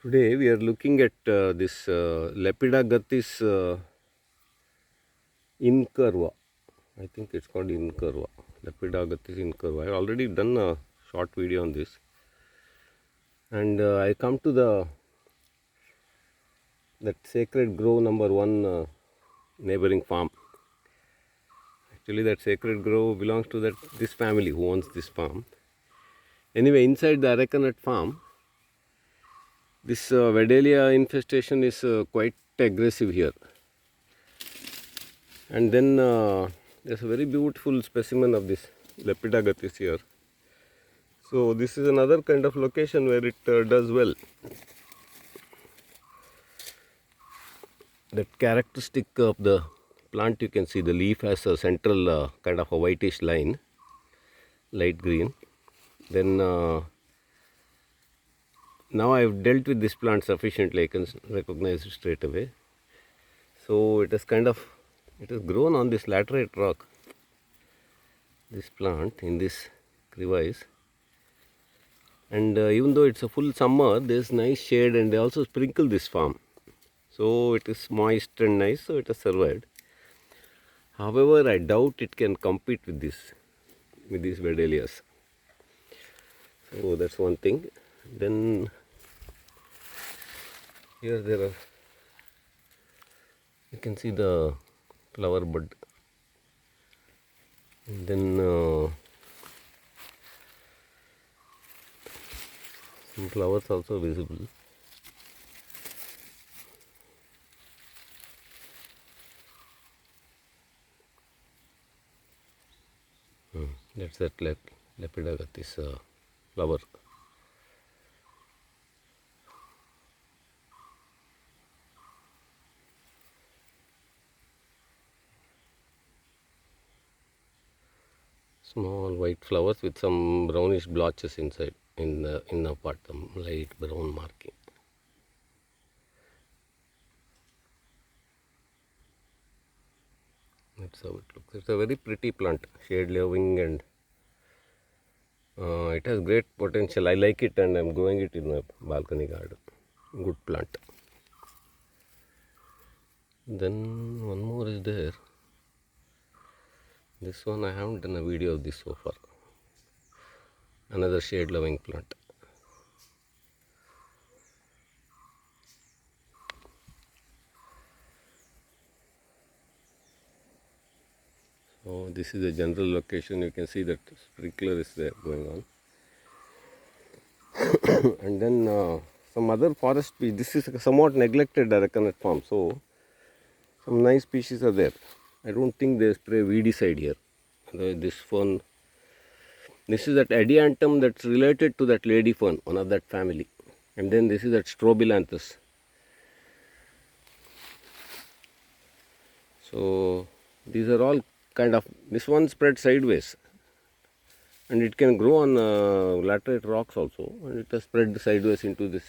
Today we are looking at this Lepidagathis incurva. I think it's called incurva. Lepidagathis incurva. I have already done a short video on this, and I come to that sacred grove number 1 neighboring farm. Actually, that sacred grove belongs to this family who owns this farm. Anyway, inside the Arakanut farm, this Vedalia infestation is quite aggressive here. And then there's a very beautiful specimen of this Lepidagathis here. So this is another kind of location where it does well. That characteristic of the plant, you can see the leaf has a central kind of a whitish line, light green. Then now I have dealt with this plant sufficiently, I can recognize it straight away. So it has grown on this laterite rock, this plant in this crevice. And even though it's a full summer, there's nice shade, and they also sprinkle this farm. So it is moist and nice, so it has survived. However, I doubt it can compete with these Vedalias. So that's one thing. Then here you can see the flower bud. And then some flowers also visible. That's that Lepidagathis flower. Small white flowers with some brownish blotches inside, in the inner part, the light brown marking. That's how it looks. It's a very pretty plant, shade loving, and it has great potential. I like it, and I'm growing it in my balcony garden. Good plant. Then one more is there. This one I haven't done a video of this so far. Another shade loving plant. So this is the general location. You can see that sprinkler is there going on. And then some other forest species. This is a somewhat neglected Arakanut farm, so some nice species are there. I don't think they spray weedicide here. This fern, this is that adiantum that's related to that lady fern, one of that family. And then this is that strobilanthes. So these are all kind of, this one spread sideways, and it can grow on laterite rocks also, and it has spread sideways into this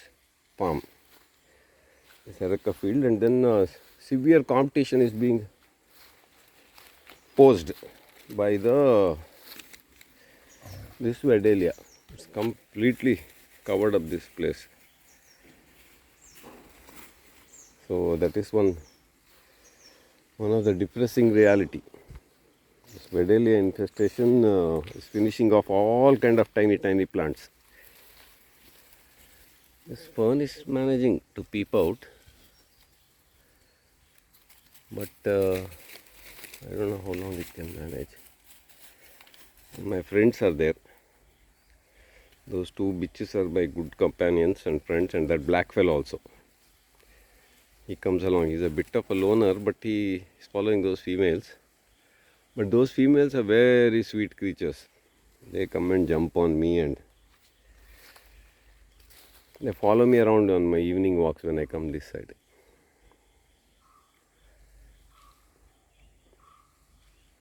farm, this areca field. And then severe competition is being posed by this Vedalia. It's completely covered up this place. So that is one of the depressing reality. This Vedalia infestation is finishing off all kind of tiny plants. This fern is managing to peep out, but I don't know how long it can manage. My friends are there. Those two bitches are my good companions and friends, and that black fellow also. He comes along. He's a bit of a loner, but he is following those females. But those females are very sweet creatures. They come and jump on me, and they follow me around on my evening walks when I come this side.